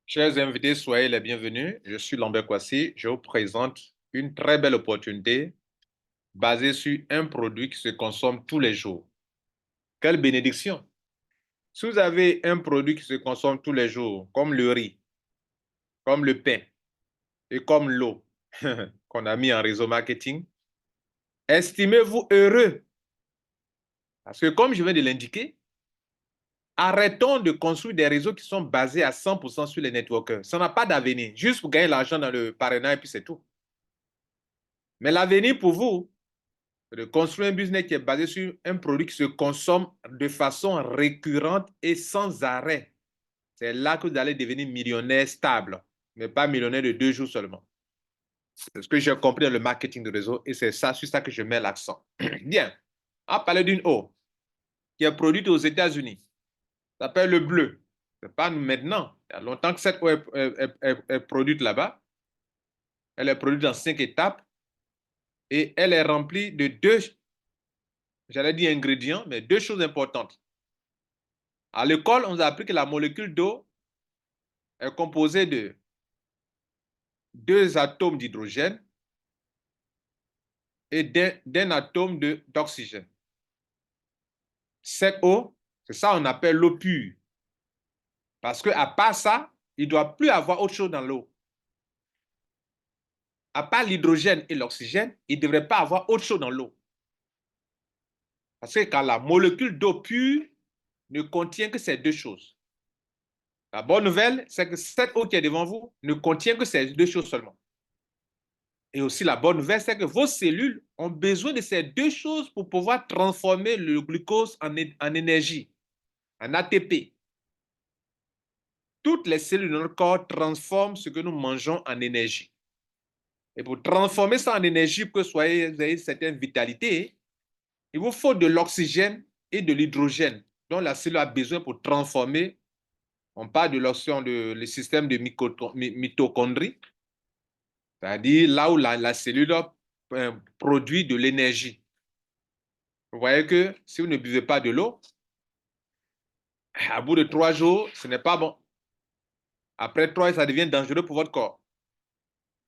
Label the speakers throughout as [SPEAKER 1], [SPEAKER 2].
[SPEAKER 1] Chers invités, soyez les bienvenus. Je suis Lambert Kwasi. Je vous présente une très belle opportunité basée sur un produit qui se consomme tous les jours. Quelle bénédiction! Si vous avez un produit qui se consomme tous les jours, comme le riz, comme le pain et comme l'eau qu'on a mis en réseau marketing, estimez-vous heureux. Parce que comme je viens de l'indiquer, arrêtons de construire des réseaux qui sont basés à 100% sur les networkers. Ça n'a pas d'avenir, juste pour gagner l'argent dans le parrainage et puis c'est tout. Mais l'avenir pour vous, de construire un business qui est basé sur un produit qui se consomme de façon récurrente et sans arrêt. C'est là que vous allez devenir millionnaire stable, mais pas millionnaire de 2 jours seulement. C'est ce que j'ai compris dans le marketing de réseau et c'est ça, sur ça que je mets l'accent. Bien, on va parler d'une eau qui est produite aux États-Unis. Ça s'appelle le bleu. Ce n'est pas maintenant. Il y a longtemps que cette eau est produite là-bas. Elle est produite dans 5 étapes et elle est remplie de deux, j'allais dire ingrédients, mais 2 choses importantes. À l'école, on nous a appris que la molécule d'eau est composée de 2 atomes d'hydrogène et d'un atome d'oxygène. Cette eau, c'est ça qu'on appelle l'eau pure. Parce qu'à part ça, il ne doit plus avoir autre chose dans l'eau. À part l'hydrogène et l'oxygène, il ne devrait pas avoir autre chose dans l'eau. Parce que quand la molécule d'eau pure ne contient que ces 2 choses. La bonne nouvelle, c'est que cette eau qui est devant vous ne contient que ces 2 choses seulement. Et aussi la bonne nouvelle, c'est que vos cellules ont besoin de ces 2 choses pour pouvoir transformer le glucose en énergie, en ATP. Toutes les cellules de notre corps transforment ce que nous mangeons en énergie. Et pour transformer ça en énergie, pour que vous ayez une certaine vitalité, il vous faut de l'oxygène et de l'hydrogène dont la cellule a besoin pour transformer. On parle de l'oxygène, le système de mitochondrie, c'est-à-dire là où la cellule produit de l'énergie. Vous voyez que si vous ne buvez pas de l'eau, à bout de 3 jours, ce n'est pas bon. Après 3, ça devient dangereux pour votre corps.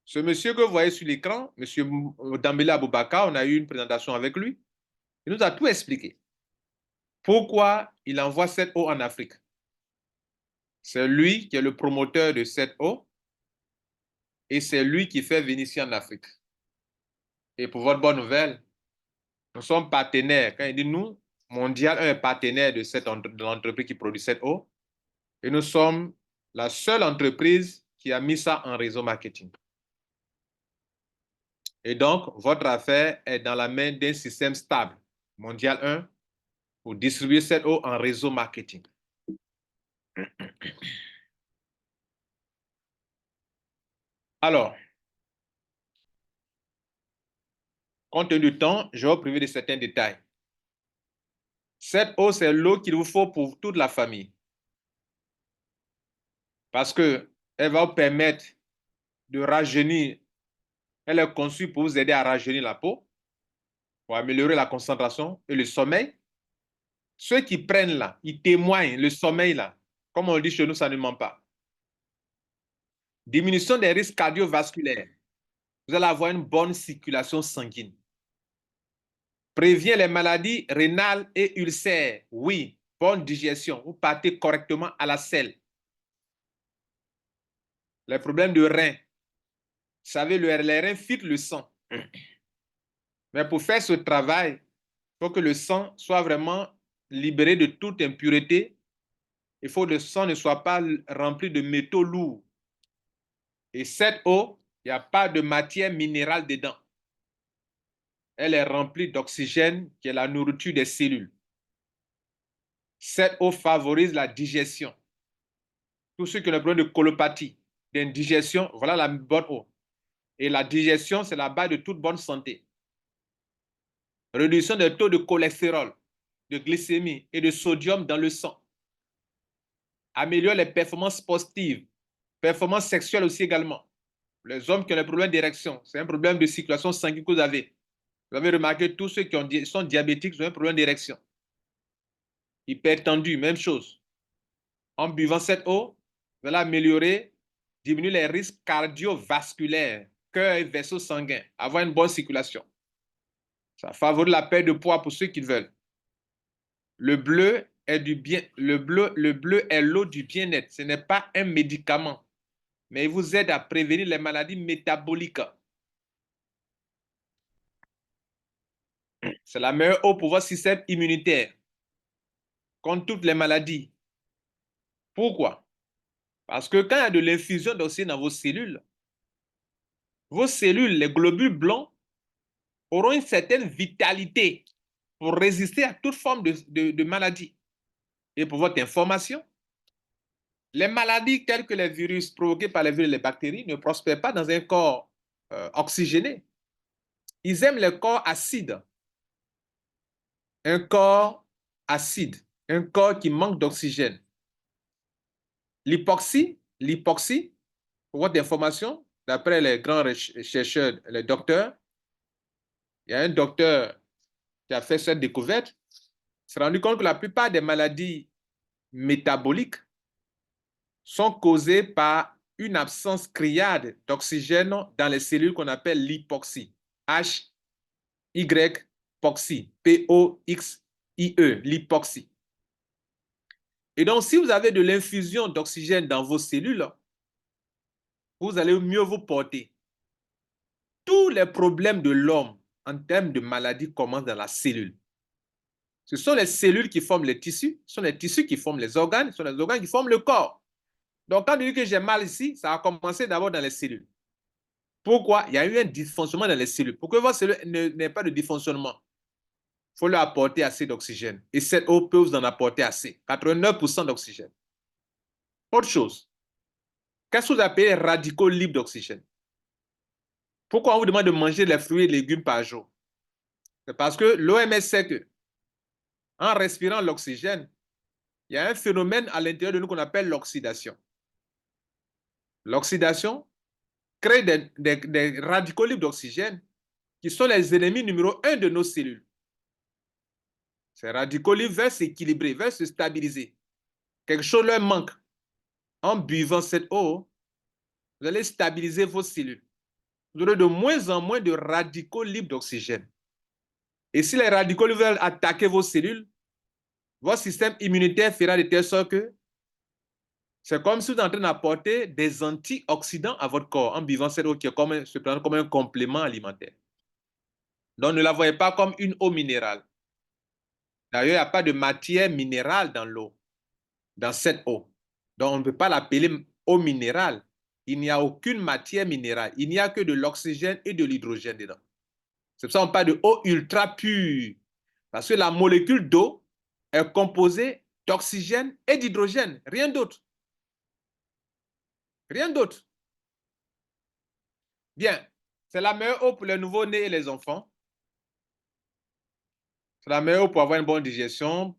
[SPEAKER 1] Ce monsieur que vous voyez sur l'écran, monsieur Dambélé Aboubaka, on a eu une présentation avec lui. Il nous a tout expliqué. Pourquoi il envoie cette eau en Afrique? C'est lui qui est le promoteur de cette eau et c'est lui qui fait venir ici en Afrique. Et pour votre bonne nouvelle, nous sommes partenaires. Quand il dit nous, Mondial est partenaire de l'entreprise qui produit cette eau. Et nous sommes la seule entreprise qui a mis ça en réseau marketing. Et donc, votre affaire est dans la main d'un système stable, Mondial 1, pour distribuer cette eau en réseau marketing. Alors, compte tenu du temps, je vais vous priver de certains détails. Cette eau, c'est l'eau qu'il vous faut pour toute la famille. Parce qu'elle va vous permettre de rajeunir. Elle est conçue pour vous aider à rajeunir la peau, pour améliorer la concentration et le sommeil. Ceux qui prennent là, ils témoignent, le sommeil là, comme on le dit chez nous, ça ne ment pas. Diminution des risques cardiovasculaires. Vous allez avoir une bonne circulation sanguine. Prévient les maladies rénales et ulcères. Oui, bonne digestion. Vous partez correctement à la selle. Les problèmes de reins. Vous savez, les reins filtrent le sang. Mais pour faire ce travail, il faut que le sang soit vraiment libéré de toute impureté. Il faut que le sang ne soit pas rempli de métaux lourds. Et cette eau, il n'y a pas de matière minérale dedans. Elle est remplie d'oxygène, qui est la nourriture des cellules. Cette eau favorise la digestion. Tous ceux qui ont le problème de colopathie, d'indigestion, voilà la bonne eau. Et la digestion, c'est la base de toute bonne santé. Réduction des taux de cholestérol, de glycémie et de sodium dans le sang. Améliore les performances sportives, performances sexuelles aussi également. Les hommes qui ont des problèmes d'érection, c'est un problème de circulation sanguine que vous avez. Vous avez remarqué, tous ceux qui sont diabétiques ont un problème d'érection. Hypertendu, même chose. En buvant cette eau, Vous allez améliorer, diminuer les risques cardiovasculaires, cœur et vaisseaux sanguins, avoir une bonne circulation. Ça favorise la perte de poids pour ceux qui veulent. Le bleu est du bien, le bleu est l'eau du bien-être. Ce n'est pas un médicament, mais il vous aide à prévenir les maladies métaboliques. C'est la meilleure eau pour votre système immunitaire contre toutes les maladies. Pourquoi? Parce que quand il y a de l'infusion d'oxygène dans vos cellules, les globules blancs, auront une certaine vitalité pour résister à toute forme de maladie. Et pour votre information, les maladies telles que les virus provoqués par les virus et les bactéries ne prospèrent pas dans un corps oxygéné. Ils aiment les corps acides. Un corps acide, un corps qui manque d'oxygène. L'hypoxie, pour votre information, d'après les grands chercheurs, les docteurs, il y a un docteur qui a fait cette découverte, s'est rendu compte que la plupart des maladies métaboliques sont causées par une absence criarde d'oxygène dans les cellules qu'on appelle l'hypoxie. H-Y-poxie. P-O-X-I-E, l'hypoxie. Et donc, si vous avez de l'infusion d'oxygène dans vos cellules, vous allez mieux vous porter. Tous les problèmes de l'homme en termes de maladies commencent dans la cellule. Ce sont les cellules qui forment les tissus, ce sont les tissus qui forment les organes, ce sont les organes qui forment le corps. Donc, quand on dit que j'ai mal ici, ça a commencé d'abord dans les cellules. Pourquoi? Il y a eu un dysfonctionnement dans les cellules. Pour que votre cellule n'ait pas de dysfonctionnement, il faut leur apporter assez d'oxygène. Et cette eau peut vous en apporter assez. 89% d'oxygène. Autre chose, qu'est-ce que vous appelez les radicaux libres d'oxygène? Pourquoi on vous demande de manger les fruits et légumes par jour? C'est parce que l'OMS sait que en respirant l'oxygène, il y a un phénomène à l'intérieur de nous qu'on appelle l'oxydation. L'oxydation crée des radicaux libres d'oxygène qui sont les ennemis numéro 1 de nos cellules. Ces radicaux libres veulent s'équilibrer, veulent se stabiliser. Quelque chose leur manque. En buvant cette eau, vous allez stabiliser vos cellules. Vous aurez de moins en moins de radicaux libres d'oxygène. Et si les radicaux libres veulent attaquer vos cellules, votre système immunitaire fera de telle sorte que c'est comme si vous êtes en train d'apporter des antioxydants à votre corps en buvant cette eau qui est se présente comme un complément alimentaire. Donc, ne la voyez pas comme une eau minérale. D'ailleurs, il n'y a pas de matière minérale dans l'eau, dans cette eau. Donc, on ne peut pas l'appeler eau minérale. Il n'y a aucune matière minérale. Il n'y a que de l'oxygène et de l'hydrogène dedans. C'est pour ça qu'on parle de eau ultra pure. Parce que la molécule d'eau est composée d'oxygène et d'hydrogène. Rien d'autre. Rien d'autre. Bien. C'est la meilleure eau pour les nouveau-nés et les enfants. C'est la meilleure eau pour avoir une bonne digestion,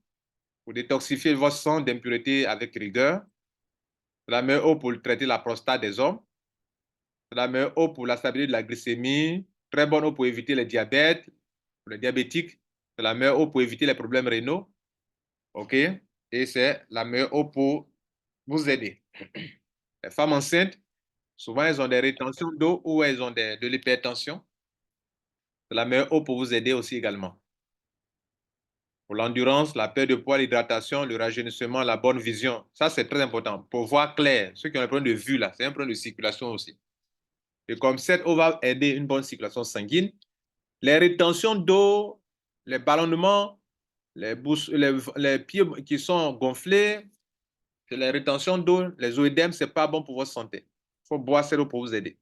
[SPEAKER 1] pour détoxifier votre sang d'impuretés avec rigueur. C'est la meilleure eau pour traiter la prostate des hommes. C'est la meilleure eau pour la stabilité de la glycémie. Très bonne eau pour éviter les diabètes, pour les diabétiques. C'est la meilleure eau pour éviter les problèmes rénaux. OK? Et c'est la meilleure eau pour vous aider. Les femmes enceintes, souvent, elles ont des rétentions d'eau ou elles ont de l'hypertension. C'est la meilleure eau pour vous aider aussi également. Pour l'endurance, la perte de poids, l'hydratation, le rajeunissement, la bonne vision. Ça, c'est très important. Pour voir clair, ceux qui ont un problème de vue, là, c'est un problème de circulation aussi. Et comme cette eau va aider une bonne circulation sanguine, les rétentions d'eau, les ballonnements, les pieds qui sont gonflés, les rétentions d'eau, les oedèmes, ce n'est pas bon pour votre santé. Il faut boire cette eau pour vous aider.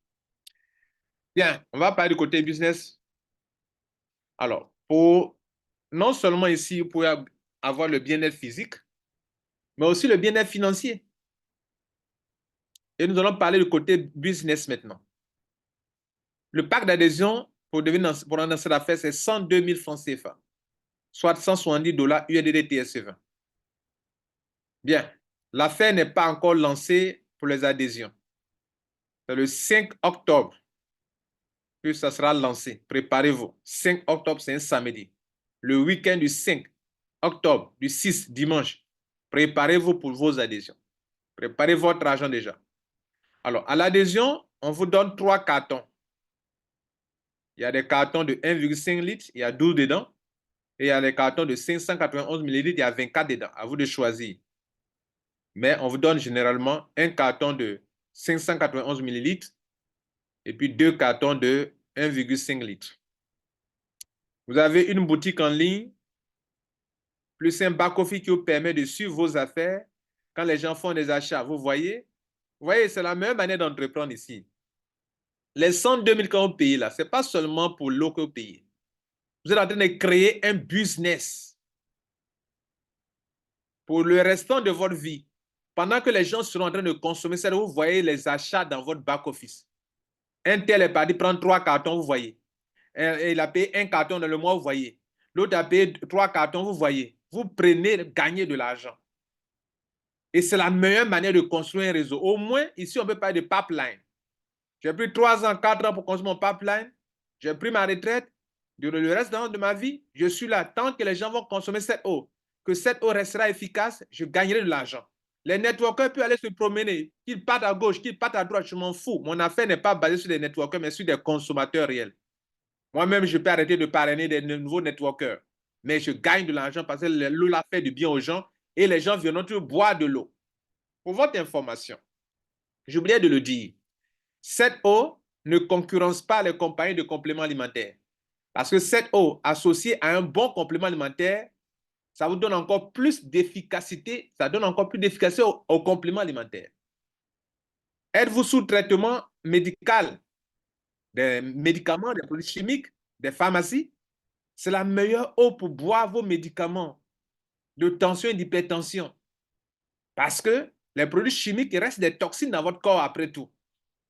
[SPEAKER 1] Bien, on va parler du côté business. Alors, non seulement ici, vous pouvez avoir le bien-être physique, mais aussi le bien-être financier. Et nous allons parler du côté business maintenant. Le pack d'adhésion pour un lanceur d'affaires, c'est 102 000 francs CFA, soit 170 $ USD TSE20. Bien, l'affaire n'est pas encore lancée pour les adhésions. C'est le 5 octobre que ça sera lancé. Préparez-vous. 5 octobre, c'est un samedi. Le week-end du 5 octobre, du 6 dimanche, préparez-vous pour vos adhésions. Préparez votre argent déjà. Alors, à l'adhésion, on vous donne 3 cartons. Il y a des cartons de 1,5 litres, il y a 12 dedans. Et il y a les cartons de 591 millilitres, il y a 24 dedans. À vous de choisir. Mais on vous donne généralement un carton de 591 millilitres et puis 2 cartons de 1,5 litres. Vous avez une boutique en ligne, plus un back-office qui vous permet de suivre vos affaires. Quand les gens font des achats, vous voyez, c'est la meilleure manière d'entreprendre ici. Les 102 000 que vous payez là, ce n'est pas seulement pour l'eau que vous payez. Vous êtes en train de créer un business pour le restant de votre vie. Pendant que les gens seront en train de consommer ça, vous voyez les achats dans votre back-office. Un tel est parti prendre 3 cartons, vous voyez. Et il a payé un carton dans le mois, vous voyez. L'autre a payé 3 cartons, vous voyez. Vous prenez, gagnez de l'argent. Et c'est la meilleure manière de construire un réseau. Au moins, ici, on peut parler de pipeline. J'ai pris 3 ans, 4 ans pour construire mon pipeline. J'ai pris ma retraite. Durant le reste de ma vie, je suis là. Tant que les gens vont consommer cette eau, que cette eau restera efficace, je gagnerai de l'argent. Les networkers peuvent aller se promener. Qu'ils partent à gauche, qu'ils partent à droite, je m'en fous. Mon affaire n'est pas basée sur des networkers, mais sur des consommateurs réels. Moi-même, je peux arrêter de parrainer des nouveaux networkers. Mais je gagne de l'argent parce que l'eau la fait du bien aux gens et les gens viendront toujours boire de l'eau. Pour votre information, j'oubliais de le dire, cette eau ne concurrence pas les compagnies de compléments alimentaires. Parce que cette eau, associée à un bon complément alimentaire, ça vous donne encore plus d'efficacité, ça donne encore plus d'efficacité au complément alimentaire. Êtes-vous sous traitement médical, des médicaments, des produits chimiques, des pharmacies? C'est la meilleure eau pour boire vos médicaments de tension et d'hypertension. Parce que les produits chimiques, il reste des toxines dans votre corps après tout.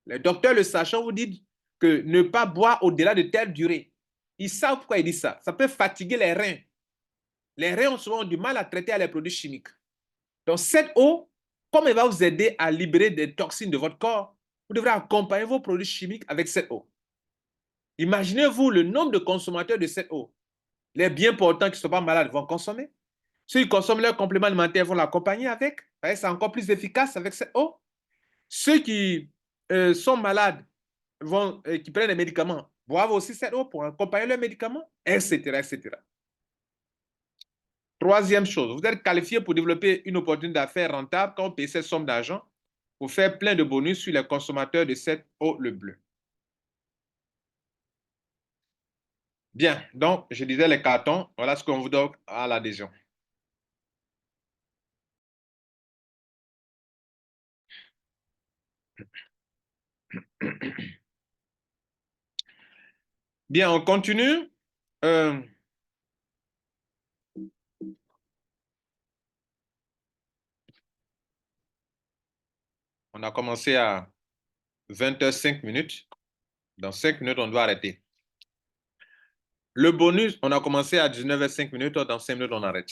[SPEAKER 1] Les docteurs, le sachant, vous disent que ne pas boire au-delà de telle durée. Ils savent pourquoi ils disent ça. Ça peut fatiguer les reins. Les reins ont souvent du mal à traiter les produits chimiques. Donc, cette eau, comme elle va vous aider à libérer des toxines de votre corps, vous devrez accompagner vos produits chimiques avec cette eau. Imaginez-vous le nombre de consommateurs de cette eau. Les bien portants qui ne sont pas malades vont consommer. Ceux qui consomment leur complément alimentaire vont l'accompagner avec. C'est encore plus efficace avec cette eau. Ceux qui sont malades, qui prennent des médicaments, boivent aussi cette eau pour accompagner leurs médicaments, etc., etc. Troisième chose, vous êtes qualifié pour développer une opportunité d'affaires rentable quand vous payez cette somme d'argent pour faire plein de bonus sur les consommateurs de cette eau le bleu. Bien, donc je disais les cartons, voilà ce qu'on vous donne à l'adhésion. Bien, on continue. On a commencé à 20h05. Dans 5 minutes, on doit arrêter. Le bonus, on a commencé à 19h05. Dans 5 minutes, on arrête.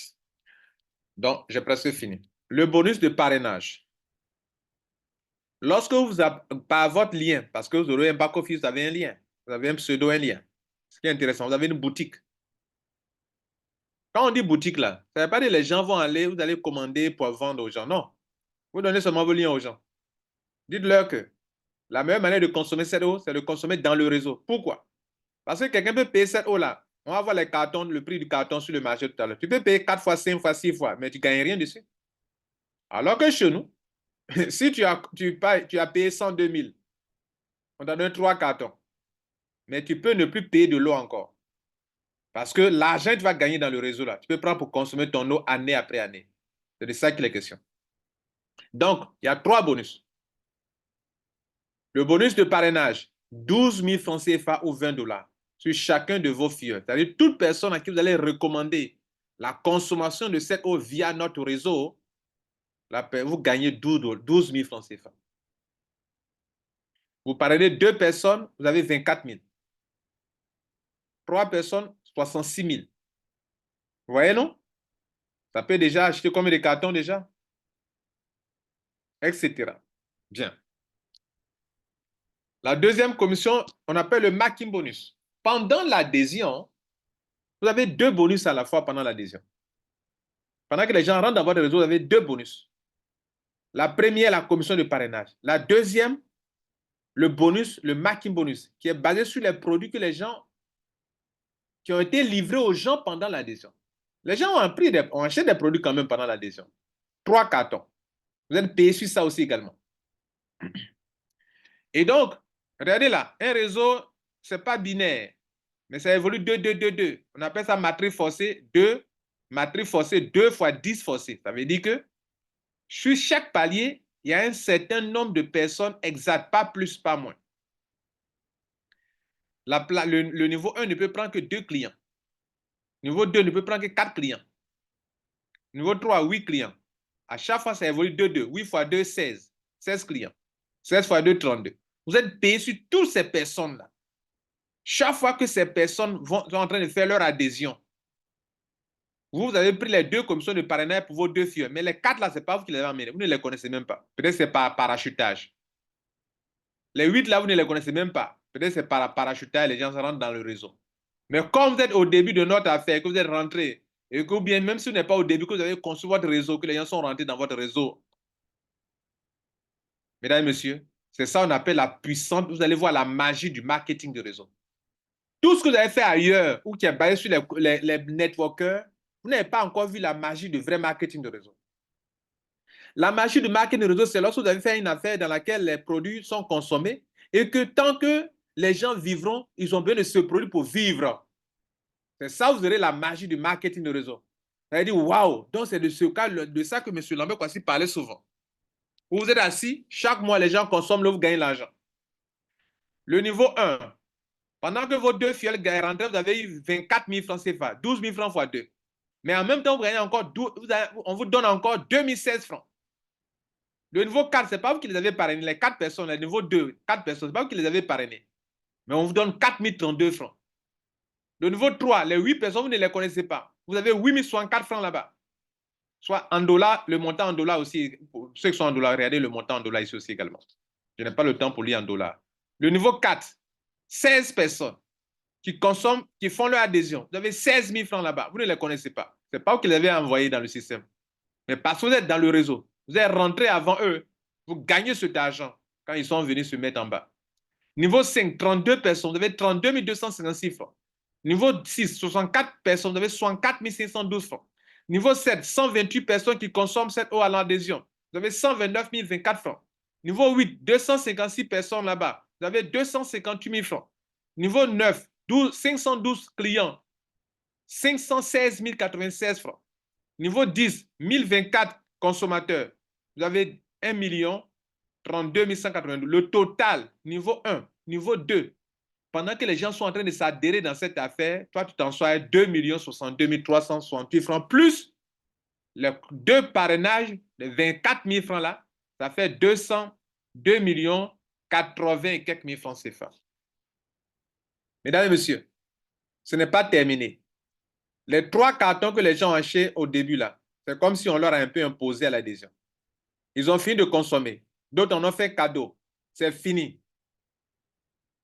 [SPEAKER 1] Donc, j'ai presque fini. Le bonus de parrainage. Lorsque vous avez, par votre lien, parce que vous aurez un back-office, vous avez un lien. Vous avez un pseudo, un lien. Ce qui est intéressant, vous avez une boutique. Quand on dit boutique, là, ça ne veut pas dire que les gens vont aller, vous allez commander pour vendre aux gens. Non. Vous donnez seulement vos liens aux gens. Dites-leur que la meilleure manière de consommer cette eau, c'est de consommer dans le réseau. Pourquoi? Parce que quelqu'un peut payer cette eau-là. On va voir les cartons, le prix du carton sur le marché tout à l'heure. Tu peux payer 4 fois, 5 fois, 6 fois, mais tu ne gagnes rien dessus. Alors que chez nous, si tu as payé 102 000, on t'a donné 3 cartons. Mais tu peux ne plus payer de l'eau encore. Parce que l'argent que tu vas gagner dans le réseau, là, tu peux prendre pour consommer ton eau année après année. C'est de ça qu'il est question. Donc, il y a 3 bonus. Le bonus de parrainage, 12 000 francs CFA ou 20 $. Sur chacun de vos filles. C'est-à-dire toute personne à qui vous allez recommander la consommation de cette eau via notre réseau, vous gagnez 12 000 francs CFA. Vous parrainez 2 personnes, vous avez 24 000. 3 personnes, 66 000. Vous voyez, non? Ça peut déjà acheter combien de cartons déjà? Etc. Bien. La deuxième commission, on appelle le marketing bonus. Pendant l'adhésion, vous avez 2 bonus à la fois pendant l'adhésion. Pendant que les gens rentrent dans votre réseau, vous avez 2 bonus. La première, la commission de parrainage. La deuxième, le bonus, le marketing bonus, qui est basé sur les produits que les gens, qui ont été livrés aux gens pendant l'adhésion. Les gens ont acheté des produits quand même pendant l'adhésion. 3 cartons. Vous êtes payé sur ça aussi également. Et donc, regardez là, un réseau, ce n'est pas binaire, mais ça évolue 2, 2, 2, 2. On appelle ça matrice forcée 2, matrice forcée 2 fois 10 forcée. Ça veut dire que sur chaque palier, il y a un certain nombre de personnes exactes, pas plus, pas moins. Le niveau 1 ne peut prendre que 2 clients. Niveau 2 ne peut prendre que 4 clients. Niveau 3, 8 clients. À chaque fois, ça évolue 2, 2. 8 fois 2, 16. 16 clients. 16 fois 2, 32. Vous êtes payé sur toutes ces personnes-là. Chaque fois que ces personnes sont en train de faire leur adhésion, vous avez pris les 2 commissions de parrainage pour vos 2 filles. Mais les 4 là, ce n'est pas vous qui les avez amenés. Vous ne les connaissez même pas. Peut-être que c'est par parachutage. Les 8 là, vous ne les connaissez même pas. Peut-être que c'est par parachutage, les gens se rentrent dans le réseau. Mais comme vous êtes au début de notre affaire, que vous êtes rentré, et que bien, même si vous n'êtes pas au début, que vous avez construit votre réseau, que les gens sont rentrés dans votre réseau, mesdames et messieurs, c'est ça qu'on appelle la puissance. Vous allez voir la magie du marketing de réseau. Tout ce que vous avez fait ailleurs, ou qui est basé sur les networkers, vous n'avez pas encore vu la magie du vrai marketing de réseau. La magie du marketing de réseau, c'est lorsque vous avez fait une affaire dans laquelle les produits sont consommés et que tant que les gens vivront, ils ont besoin de ce produit pour vivre. C'est ça, vous aurez la magie du marketing de réseau. Vous allez dire, waouh! Donc, c'est de ça que M. Lambert Kwasi parlait souvent. Vous êtes assis, chaque mois, les gens consomment, là, vous gagnez l'argent. Le niveau 1, pendant que vos 2 filles rentrent, vous avez eu 24 000 francs CFA, 12 000 francs x 2. Mais en même temps, vous gagnez encore, on vous donne encore 2016 francs. Le niveau 4, ce n'est pas vous qui les avez parrainés, les 4 personnes, le niveau 2, 4 personnes, ce n'est pas vous qui les avez parrainés. Mais on vous donne 4 032 francs. Le niveau 3, les 8 personnes, vous ne les connaissez pas. Vous avez 8 064 francs là-bas. Soit en dollars, le montant en dollars aussi. Pour ceux qui sont en dollars, regardez le montant en dollars ici aussi également. Je n'ai pas le temps pour lire en dollars. Le niveau 4, 16 personnes qui consomment, qui font leur adhésion. Vous avez 16 000 francs là-bas. Vous ne les connaissez pas. Ce n'est pas vous qui les avez envoyés dans le système. Mais parce que vous êtes dans le réseau, vous êtes rentré avant eux, vous gagnez cet argent quand ils sont venus se mettre en bas. Niveau 5, 32 personnes, vous avez 32 256 francs. Niveau 6, 64 personnes, vous avez 64 512 francs. Niveau 7, 128 personnes qui consomment cette eau à l'adhésion. Vous avez 129 024 francs. Niveau 8, 256 personnes là-bas. Vous avez 258 000 francs. Niveau 9, 512 clients. 516 096 francs. Niveau 10, 1024 consommateurs. Vous avez 1 32 192. Le total, niveau 1, niveau 2, pendant que les gens sont en train de s'adhérer dans cette affaire, toi, tu t'en sois à 2 62 368 francs, plus les 2 parrainages de 24 000 francs là, ça fait 202 80 et quelques mille francs CFA. Mesdames et messieurs, ce n'est pas terminé. Les 3 cartons que les gens ont achetés au début là, c'est comme si on leur a un peu imposé à l'adhésion. Ils ont fini de consommer. D'autres en ont fait cadeau. C'est fini.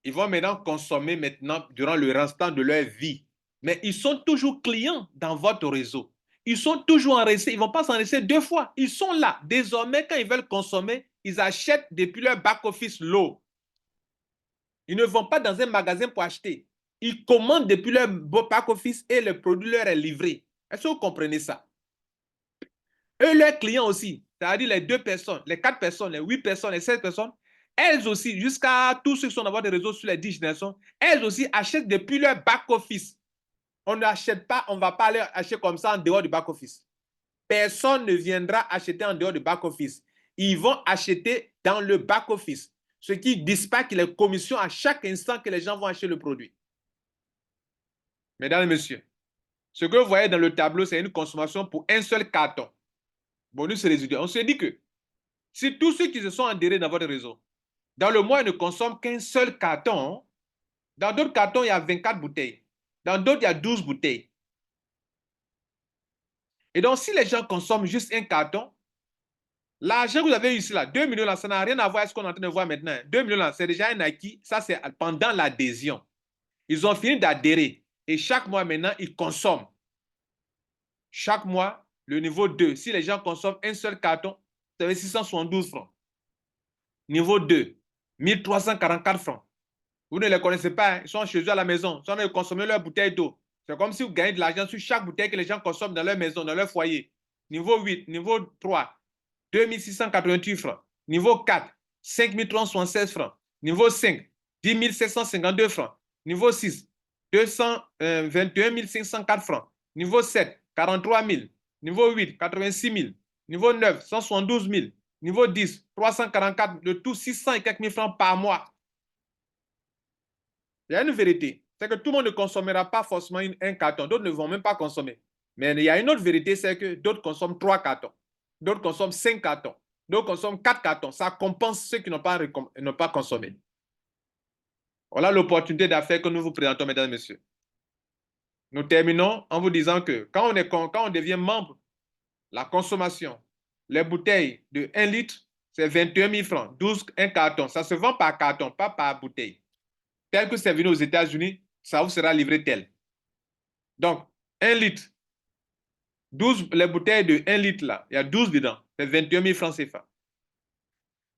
[SPEAKER 1] Ils vont maintenant consommer maintenant durant le restant de leur vie. Mais ils sont toujours clients dans votre réseau. Ils sont toujours enregistrés. Ils ne vont pas s'enregistrer 2 fois. Ils sont là. Désormais, quand ils veulent consommer, ils achètent depuis leur back-office l'eau. Ils ne vont pas dans un magasin pour acheter. Ils commandent depuis leur back-office et le produit leur est livré. Est-ce que vous comprenez ça? Eux, leurs clients aussi, c'est-à-dire les 2 personnes, les 4 personnes, les 8 personnes, les 16 personnes, elles aussi, jusqu'à tous ceux qui sont dans votre réseau sur les 10 générations, elles aussi achètent depuis leur back-office. On n'achète pas, on ne va pas aller acheter comme ça en dehors du back-office. Personne ne viendra acheter en dehors du back-office. Ils vont acheter dans le back-office. Ce qui dispatche les commissions à chaque instant que les gens vont acheter le produit. Mesdames et messieurs, ce que vous voyez dans le tableau, c'est une consommation pour un seul carton. Bonus résiduel. On se dit que si tous ceux qui se sont adhérés dans votre réseau, dans le mois, ils ne consomment qu'un seul carton, dans d'autres cartons, il y a 24 bouteilles. Dans d'autres, il y a 12 bouteilles. Et donc, si les gens consomment juste un carton, l'argent que vous avez eu ici, là, 2 millions, là, ça n'a rien à voir avec ce qu'on est en train de voir maintenant. 2 millions, là, c'est déjà un acquis. Ça, c'est pendant l'adhésion. Ils ont fini d'adhérer. Et chaque mois, maintenant, ils consomment. Chaque mois, le niveau 2, si les gens consomment un seul carton, vous avez 672 francs. Niveau 2, 1344 francs. Vous ne les connaissez pas, hein? Ils sont chez eux à la maison, ils sont en train de consommer leur bouteille d'eau. C'est comme si vous gagnez de l'argent sur chaque bouteille que les gens consomment dans leur maison, dans leur foyer. Niveau 8, niveau 3, 2688 francs. Niveau 4, 5376 francs. Niveau 5, 10 752 francs. Niveau 6, 21 504 francs. Niveau 7, 43 000. Niveau 8, 86 000. Niveau 9, 172 000. Niveau 10, 344, le tout 600 et quelques mille francs par mois. Il y a une vérité, c'est que tout le monde ne consommera pas forcément un carton. D'autres ne vont même pas consommer. Mais il y a une autre vérité, c'est que d'autres consomment 3 cartons. D'autres consomment 5 cartons. D'autres consomment 4 cartons. Ça compense ceux qui n'ont pas consommé. Voilà l'opportunité d'affaires que nous vous présentons, mesdames et messieurs. Nous terminons en vous disant que quand on devient membre, la consommation, les bouteilles de 1 litre, c'est 21 000 francs, 12 un carton. Ça se vend par carton, pas par bouteille. Tel que c'est venu aux États-Unis, ça vous sera livré tel. Donc, 1 litre, 12, les bouteilles de 1 litre là, il y a 12 dedans, c'est 21 000 francs CFA.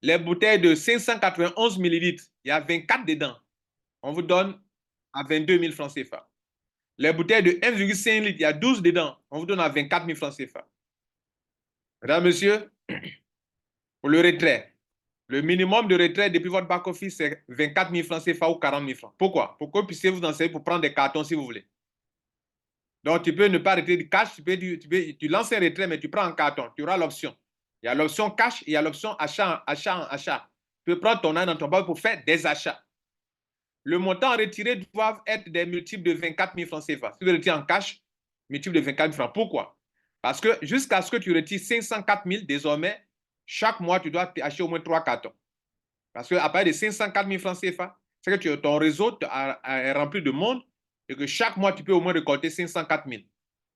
[SPEAKER 1] Les bouteilles de 591 millilitres, il y a 24 dedans. On vous donne à 22 000 francs CFA. Les bouteilles de 1,5 litre, il y a 12 dedans. On vous donne à 24 000 francs CFA. Mesdames, messieurs, pour le retrait, le minimum de retrait depuis votre back-office, c'est 24 000 francs CFA ou 40 000 francs. Pourquoi? Pour que vous puissiez vous enseigner pour prendre des cartons si vous voulez. Donc, tu peux ne pas retirer du cash, tu lances un retrait, mais tu prends un carton. Tu auras l'option. Il y a l'option cash et il y a l'option achat. Tu peux prendre ton argent dans ton banque pour faire des achats. Le montant retiré doit être des multiples de 24 000 francs CFA. Si tu retires en cash, multiple de 24 000 francs. Pourquoi? Parce que jusqu'à ce que tu retires 504 000, désormais, chaque mois, tu dois acheter au moins 3 cartons. Parce qu'à partir de 504 000 francs CFA, c'est que ton réseau est rempli de monde et que chaque mois, tu peux au moins récolter 504 000.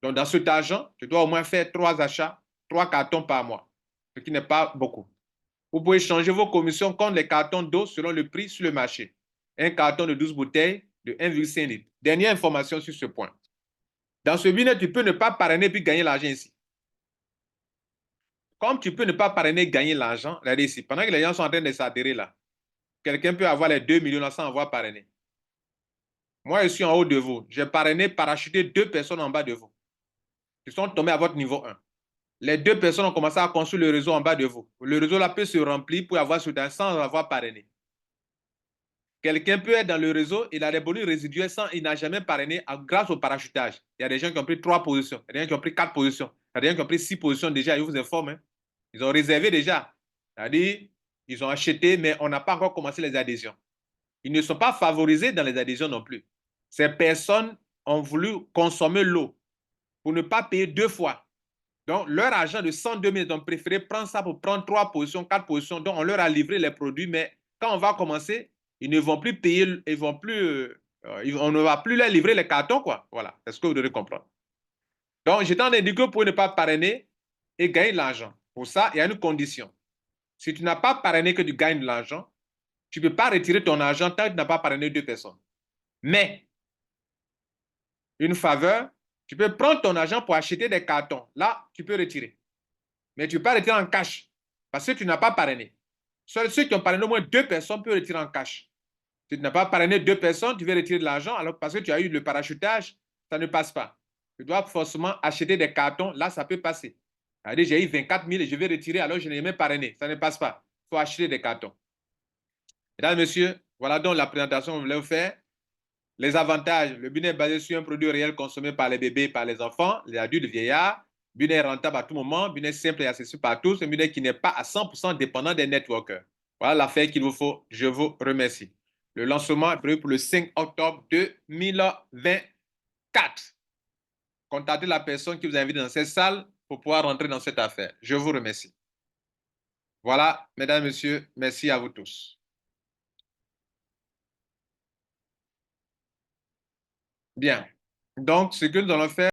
[SPEAKER 1] Donc, dans cet argent, tu dois au moins faire 3 achats, 3 cartons par mois, ce qui n'est pas beaucoup. Vous pouvez changer vos commissions contre les cartons d'eau selon le prix sur le marché. Un carton de 12 bouteilles de 1,5 litre. Dernière information sur ce point. Dans ce business, tu peux ne pas parrainer puis gagner l'argent ici. Comme tu peux ne pas parrainer et gagner l'argent, regardez ici, pendant que les gens sont en train de s'adhérer là, quelqu'un peut avoir les 2 millions là sans avoir parrainé. Moi, je suis en haut de vous. J'ai parrainé, parachuté 2 personnes en bas de vous. Ils sont tombés à votre niveau 1. Les 2 personnes ont commencé à construire le réseau en bas de vous. Le réseau là peut se remplir pour avoir soudain sans avoir parrainé. Quelqu'un peut être dans le réseau, il a des bonus résiduels sans, il n'a jamais parrainé grâce au parachutage. Il y a des gens qui ont pris 3 positions, il y a des gens qui ont pris 4 positions, il y a des gens qui ont pris 6 positions déjà, je vous informe. Hein. Ils ont réservé déjà. C'est-à-dire, ils ont acheté, mais on n'a pas encore commencé les adhésions. Ils ne sont pas favorisés dans les adhésions non plus. Ces personnes ont voulu consommer l'eau pour ne pas payer 2 fois. Donc, leur argent de 102 000, ils ont préféré prendre ça pour prendre 3 positions, 4 positions. Donc, on leur a livré les produits, mais quand on va commencer, ils ne vont plus payer, on ne va plus leur livrer les cartons, quoi. Voilà, c'est ce que vous devez comprendre. Donc, j'étais en indiqué pour ne pas parrainer et gagner de l'argent. Pour ça, il y a une condition. Si tu n'as pas parrainé que tu gagnes de l'argent, tu ne peux pas retirer ton argent tant que tu n'as pas parrainé 2 personnes. Mais, une faveur, tu peux prendre ton argent pour acheter des cartons. Là, tu peux retirer. Mais tu ne peux pas retirer en cash parce que tu n'as pas parrainé. Seuls ceux qui ont parrainé au moins 2 personnes peuvent retirer en cash. Si tu n'as pas parrainé 2 personnes, tu veux retirer de l'argent, alors parce que tu as eu le parachutage, ça ne passe pas. Tu dois forcément acheter des cartons, là, ça peut passer. C'est-à-dire, j'ai eu 24 000 et je vais retirer, alors je n'ai même parrainé. Ça ne passe pas. Il faut acheter des cartons. Mesdames, Messieurs, voilà donc la présentation que je voulais vous faire. Les avantages, le business est basé sur un produit réel consommé par les bébés, par les enfants, les adultes, les vieillards. Le business est rentable à tout moment, business simple et accessible par tous, un business qui n'est pas à 100% dépendant des networkers. Voilà l'affaire qu'il vous faut. Je vous remercie. Le lancement est prévu pour le 5 octobre 2024. Contactez la personne qui vous invite dans cette salle pour pouvoir rentrer dans cette affaire. Je vous remercie. Voilà, mesdames, messieurs, merci à vous tous. Bien. Donc, ce que nous allons faire,